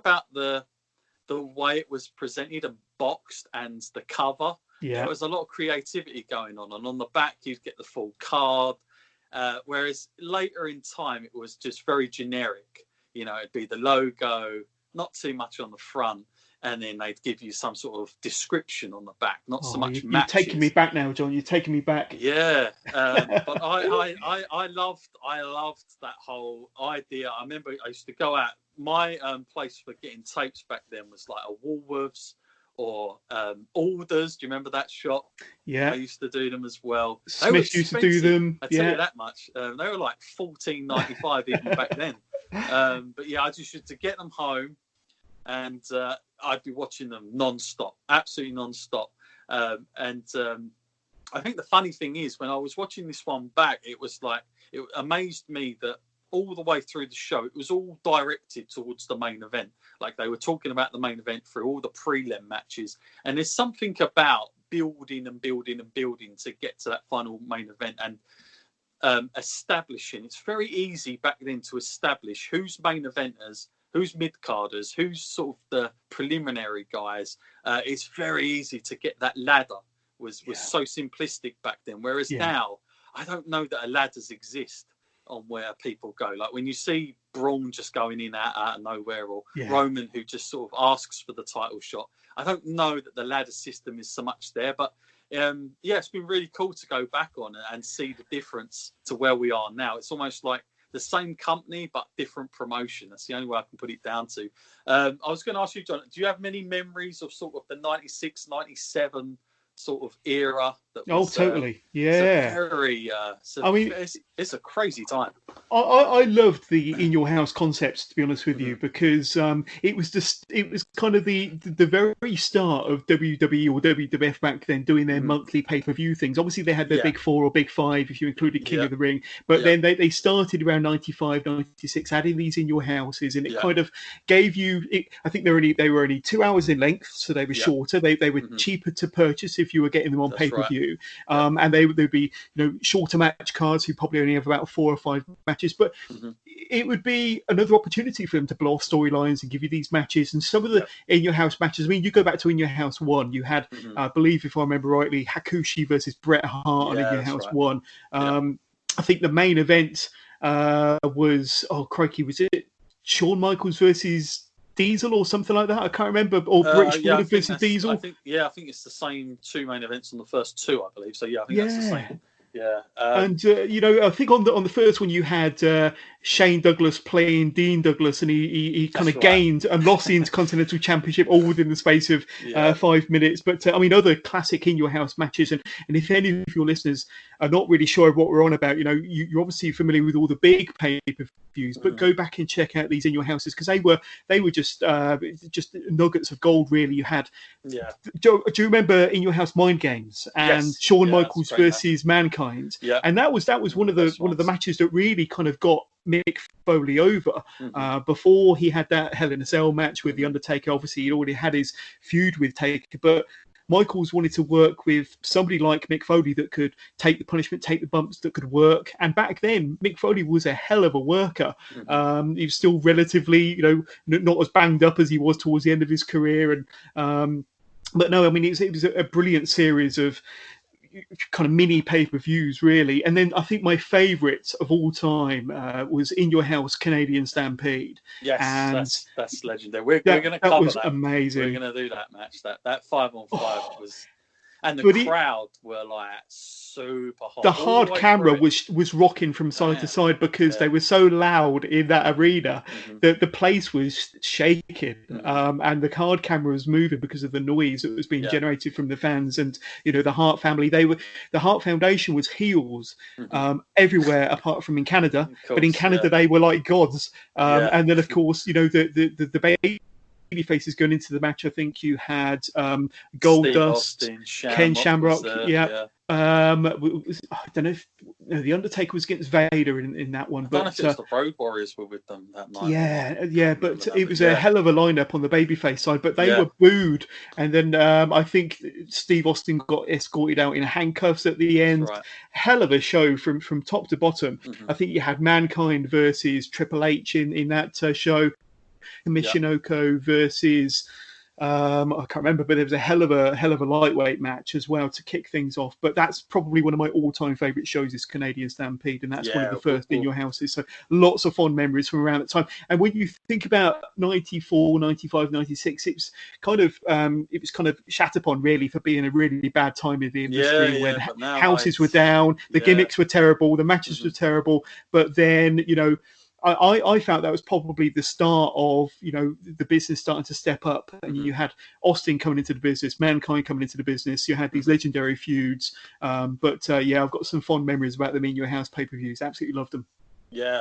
about the way it was presented and boxed and the cover. Yeah. There was a lot of creativity going on. And on the back, you'd get the full card. Whereas later in time, it was just very generic. You know, it'd be the logo, not too much on the front. And then they'd give you some sort of description on the back, not so much matches. You're taking me back now, John. You're taking me back. Yeah, but I loved that whole idea. I remember I used to go out. My place for getting tapes back then was like a Woolworths or Alders. Do you remember that shop? Yeah, I used to do them as well. Smith used to do them. I tell you that much. They were like $14.95 even back then. But yeah, I just used to get them home. And I'd be watching them non-stop, absolutely non-stop. I think the funny thing is, when I was watching this one back, it amazed me that all the way through the show, it was all directed towards the main event. Like they were talking about the main event through all the prelim matches. And there's something about building and building and building to get to that final main event and establishing. It's very easy back then to establish who's main eventers, who's mid-carders, who's sort of the preliminary guys. It's very easy to get that ladder. Was so simplistic back then. Whereas now, I don't know that a ladders exist on where people go. Like when you see Braun just going in out of nowhere, or Roman who just sort of asks for the title shot. I don't know that the ladder system is so much there. But it's been really cool to go back on and see the difference to where we are now. It's almost like the same company but different promotion. That's the only way I can put it down to. I was going to ask you, John, do you have many memories of sort of the 96, 97 sort of era? That was, totally. Yeah. It's a crazy time. I loved the In Your House concepts, to be honest with you, because it was kind of the very start of WWE or WWF back then doing their monthly pay-per-view things. Obviously, they had their Big Four or Big Five, if you included King of the Ring, but then they started around 95, 96, adding these In Your Houses, and it kind of gave you. I think they were only 2 hours in length, so they were shorter. They were cheaper to purchase if you were getting them on pay-per-view. And they'd be shorter match cards who probably only have about 4 or 5 matches, but it would be another opportunity for them to blow off storylines and give you these matches. And some of the In Your House matches, I mean, you go back to In Your House 1, you had I believe, if I remember rightly, Hakushi versus Bret Hart on In Your House 1. I think the main event was, was it Shawn Michaels versus Diesel or something like that? I can't remember. Or British Bulldog versus Diesel. I think it's the same 2 main events on the first 2, I believe. So I think that's the same. Yeah, and I think on the first one you had Shane Douglas playing Dean Douglas, and he kind of gained and lost the Intercontinental Championship all within the space of 5 minutes. But other classic In Your House matches, and if any of your listeners are not really sure of what we're on about, you're obviously familiar with all the big pay-per-views, but go back and check out these In Your Houses, because they were just nuggets of gold, really. You had, do you remember In Your House Mind Games and Shawn Michaels versus Mankind? And that was one of the matches that really kind of got Mick Foley over. Before he had that Hell in a Cell match with The Undertaker, obviously he'd already had his feud with Taker, but Michaels wanted to work with somebody like Mick Foley that could take the punishment, take the bumps, that could work. And back then, Mick Foley was a hell of a worker. He was still relatively, not as banged up as he was towards the end of his career. And but no, I mean, it was a brilliant series of kind of mini pay-per-views, really. And then I think my favourite of all time was In Your House Canadian Stampede. Yes, and that's legendary. We're going to cover that. That was amazing. We're going to do that match. That 5-on-5 was... And the crowd were like super hot. The hard camera was rocking from side to side because they were so loud in that arena that the place was shaking. And the hard camera was moving because of the noise that was being generated from the fans. And the Hart family, the Hart Foundation was heels everywhere apart from in Canada. But in Canada they were like gods. And then of course the baby faces going into the match. I think you had Goldust, Ken Shamrock. I don't know if the Undertaker was against Vader in that one. I don't know if it was the Road Warriors were with them that night. But it was a hell of a lineup on the babyface side. But they were booed, and then I think Steve Austin got escorted out in handcuffs at the end. Right. Hell of a show from top to bottom. I think you had Mankind versus Triple H in that show. Mishinoko versus I can't remember, but there was a hell of a lightweight match as well to kick things off. But that's probably one of my all-time favourite shows is Canadian Stampede, and that's one of the first In Your Houses. So lots of fond memories from around that time. And when you think about 94, 95, 96, it was kind of shat upon really for being a really bad time in the industry when houses were down, the gimmicks were terrible, the matches were terrible. But then, I felt that was probably the start of, the business starting to step up, and you had Austin coming into the business, Mankind coming into the business. You had these legendary feuds. I've got some fond memories about them In Your House pay-per-views. Absolutely loved them. Yeah.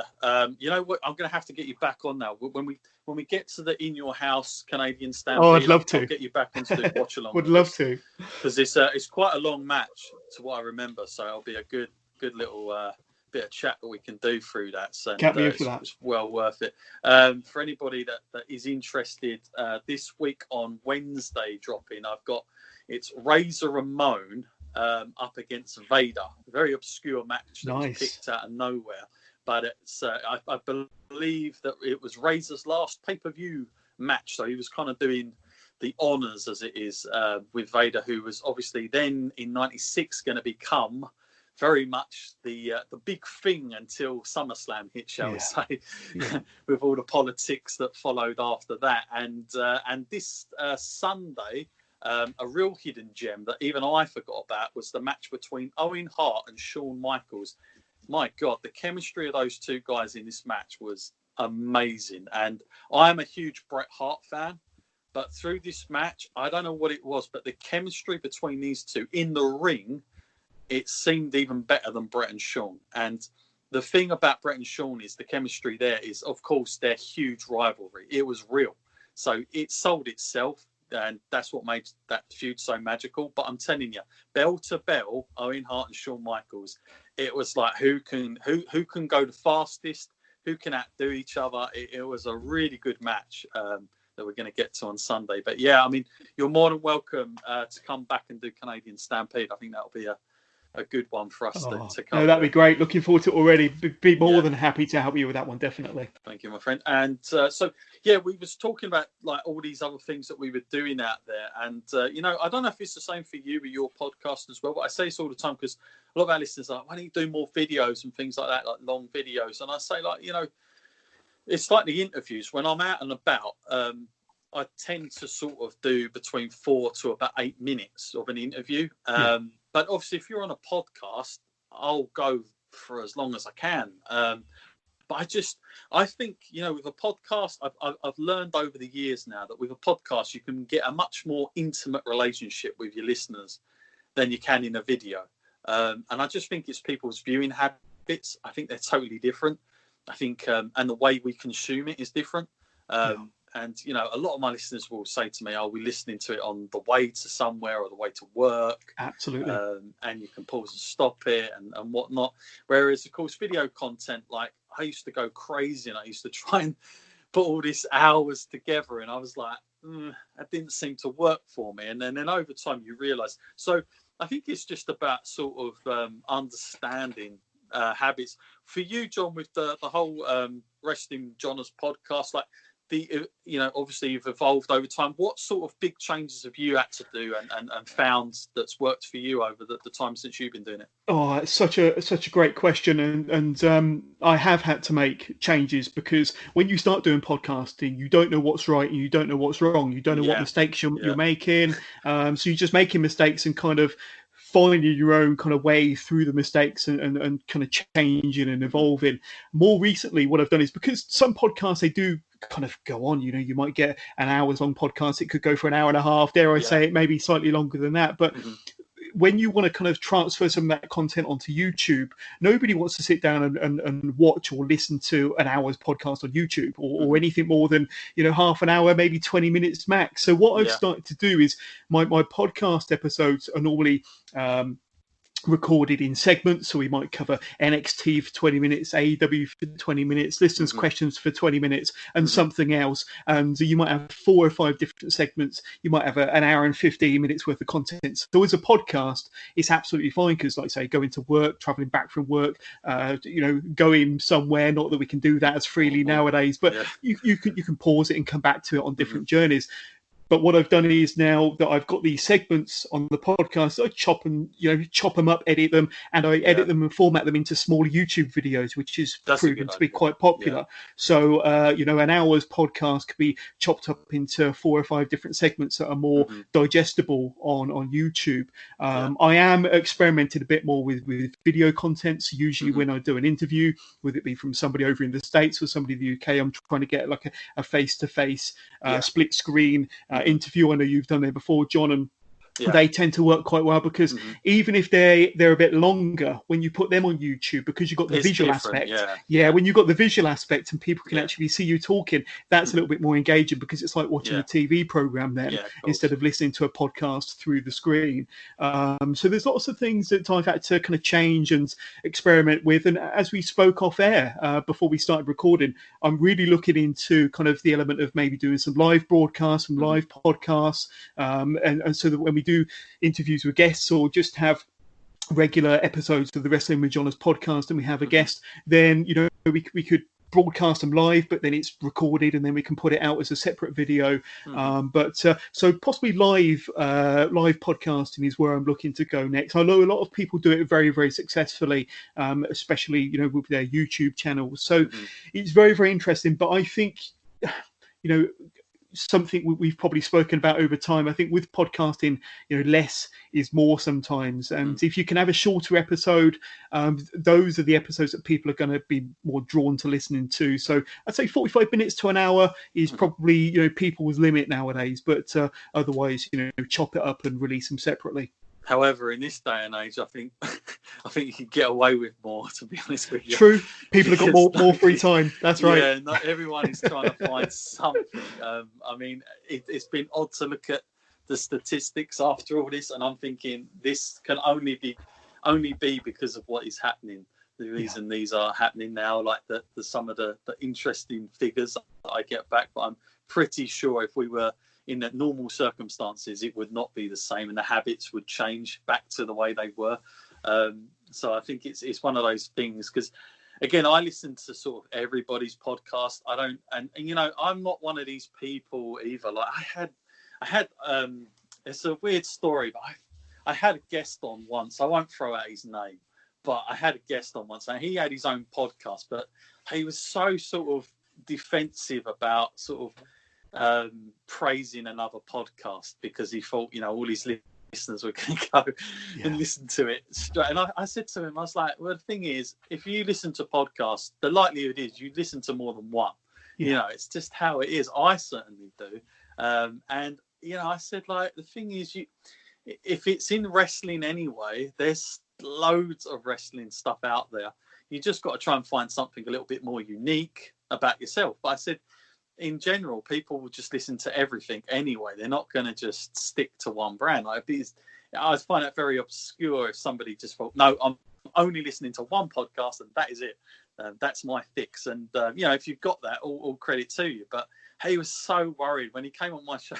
You know what? I'm going to have to get you back on now. When we get to the In Your House Canadian Stampede, I'd love to. I'll get you back on to do watch along. Would love to. Because it's quite a long match to what I remember, so it'll be a good little bit of chat that we can do through that. So it's well worth it. For anybody that is interested, this week on Wednesday dropping, I've got it's Razor Ramon up against Vader. A very obscure match that was picked out of nowhere, but it's I believe that it was Razor's last pay-per-view match, so he was kind of doing the honours, as it is, with Vader, who was obviously then in '96 going to become very much the big thing until SummerSlam hit, shall we say, with all the politics that followed after that. And this Sunday, a real hidden gem that even I forgot about was the match between Owen Hart and Shawn Michaels. My God, the chemistry of those two guys in this match was amazing. And I am a huge Bret Hart fan, but through this match, I don't know what it was, but the chemistry between these two in the ring, it seemed even better than Bret and Shawn. And the thing about Bret and Shawn is the chemistry there is, of course, their huge rivalry. It was real. So it sold itself, and that's what made that feud so magical. But I'm telling you, bell to bell, Owen Hart and Shawn Michaels, it was like who can go the fastest, who can outdo each other. It was a really good match that we're going to get to on Sunday. But yeah, I mean, you're more than welcome to come back and do Canadian Stampede. I think that'll be a good one for us to cover. No, that'd be great. Looking forward to it already. Be more than happy to help you with that one, definitely. Thank you, my friend. And we was talking about like all these other things that we were doing out there. And, I don't know if it's the same for you with your podcast as well, but I say this all the time because a lot of our listeners are like, why don't you do more videos and things like that, like long videos? And I say, like, it's like the interviews. When I'm out and about, I tend to sort of do between 4 to about 8 minutes of an interview. But obviously, if you're on a podcast, I'll go for as long as I can. But I think, with a podcast, I've learned over the years now that with a podcast, you can get a much more intimate relationship with your listeners than you can in a video. And I just think it's people's viewing habits. I think they're totally different. I think, and the way we consume it is different. And, a lot of my listeners will say to me, we listening to it on the way to somewhere or the way to work. Absolutely. And you can pause and stop it and whatnot. Whereas, of course, video content, like I used to go crazy and I used to try and put all these hours together. And I was like, that didn't seem to work for me. And then over time, you realise. So I think it's just about sort of understanding habits. For you, John, with the whole Wrestling Johners podcast, like, obviously you've evolved over time. What sort of big changes have you had to do and found that's worked for you over the time since you've been doing it? Oh, it's such a great question, and I have had to make changes because when you start doing podcasting, you don't know what's right and you don't know what's wrong. You don't know what mistakes you're making, so you're just making mistakes and kind of finding your own kind of way through the mistakes and kind of changing and evolving. More recently, what I've done is because some podcasts, they do kind of go on, you might get an hours long podcast. It could go for an hour and a half. Dare I say it, maybe slightly longer than that. But when you want to kind of transfer some of that content onto YouTube, nobody wants to sit down and watch or listen to an hour's podcast on YouTube or anything more than, half an hour, maybe 20 minutes max. So what I've started to do is my podcast episodes are normally recorded in segments, so we might cover NXT for 20 minutes, AEW for 20 minutes, listeners' questions for 20 minutes, and something else. And you might have 4 or 5 different segments. You might have an hour and 15 minutes worth of content. So as a podcast, it's absolutely fine because, like I say, going to work, traveling back from work, going somewhere. Not that we can do that as freely nowadays, but you can pause it and come back to it on different journeys. But what I've done is now that I've got these segments on the podcast, I chop them up, edit them, and I edit them and format them into small YouTube videos, which is proven to be quite popular. Yeah. So, an hour's podcast could be chopped up into 4 or 5 different segments that are more digestible on YouTube. I am experimenting a bit more with video content. So usually when I do an interview, whether it be from somebody over in the States or somebody in the UK, I'm trying to get like a face-to-face split screen interview. I know you've done there before, John, and they tend to work quite well because even if they're a bit longer, when you put them on YouTube, because you've got the visual aspect, when you've got the visual aspect and people can actually see you talking, that's a little bit more engaging because it's like watching a TV program then instead of listening to a podcast through the screen. So there's lots of things that I've had to kind of change and experiment with. And as we spoke off air before we started recording, I'm really looking into kind of the element of maybe doing some live broadcasts, some live podcasts, and so that when we do interviews with guests or just have regular episodes of the Wrestling with John's podcast and we have a guest, then we could broadcast them live, but then it's recorded and then we can put it out as a separate video. So possibly live podcasting is where I'm looking to go next. I know a lot of people do it very, very successfully, especially with their YouTube channels. So it's very, very interesting. But I think something we've probably spoken about over time. I think with podcasting, less is more sometimes. And if you can have a shorter episode, those are the episodes that people are going to be more drawn to listening to. So I'd say 45 minutes to an hour is probably, people's limit nowadays. But otherwise, chop it up and release them separately. However, in this day and age, I think you can get away with more, to be honest with you. True. People have got more free time. That's right. Yeah, not everyone is trying to find something. It's been odd to look at the statistics after all this, and I'm thinking this can only be because of what is happening. The reason these are happening now, like some of the interesting figures that I get back, but I'm pretty sure if we were in the normal circumstances, it would not be the same, and the habits would change back to the way they were. So I think it's one of those things because, again, I listen to sort of everybody's podcast. I don't, and I'm not one of these people either. Like I had it's a weird story, but I had a guest on once. I won't throw out his name, but I had a guest on once, and he had his own podcast, but he was so sort of defensive about sort of praising another podcast because he thought all his listeners were going to go and listen to it straight. And I said to him, I was like, well, the thing is, if you listen to podcasts, the likelihood is you listen to more than one. It's just how it is. I certainly do. And I said, like, the thing is, if it's in wrestling anyway, there's loads of wrestling stuff out there. You just got to try and find something a little bit more unique about yourself. But I said, in general, people will just listen to everything anyway. They're not going to just stick to one brand. I find that very obscure if somebody just thought, no, I'm only listening to one podcast and that is it. That's my fix. And, if you've got that, all credit to you. But he was so worried when he came on my show.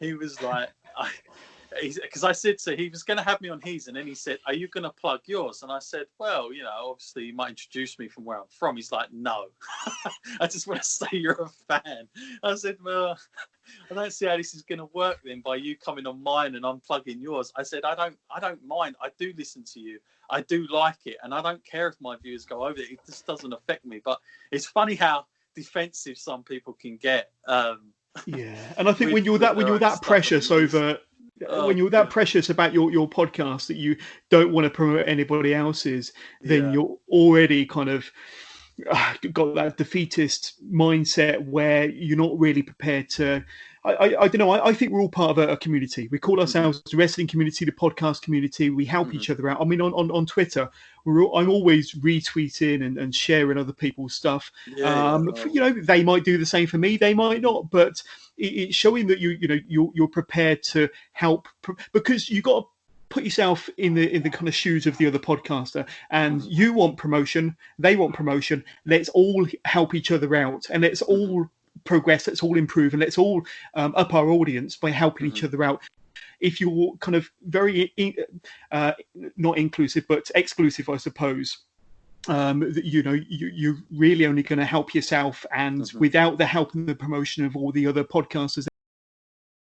He was like, because I said to he was going to have me on his, and then he said, are you going to plug yours? And I said, well, obviously you might introduce me from where I'm from. He's like, no, I just want to say you're a fan. I said, well, I don't see how this is going to work then by you coming on mine and I'm plugging yours. I said, I don't mind. I do listen to you. I do like it. And I don't care if my viewers go over it. It just doesn't affect me. But it's funny how defensive some people can get. And I think when you're that precious over... when you're that precious about your podcast that you don't want to promote anybody else's, then you're already kind of got that defeatist mindset where you're not really prepared to. I don't know. I think we're all part of a community. We call ourselves the wrestling community, the podcast community. We help each other out. I mean, on Twitter, I'm always retweeting and sharing other people's stuff. They might do the same for me. They might not, but it's showing that you're prepared to help because you got put yourself in the kind of shoes of the other podcaster, and you want promotion, they want promotion. Let's all help each other out, and let's all progress. Let's all improve, and let's all up our audience by helping each other out. If you're kind of very not inclusive but exclusive, I suppose, you're really only going to help yourself, and without the help and the promotion of all the other podcasters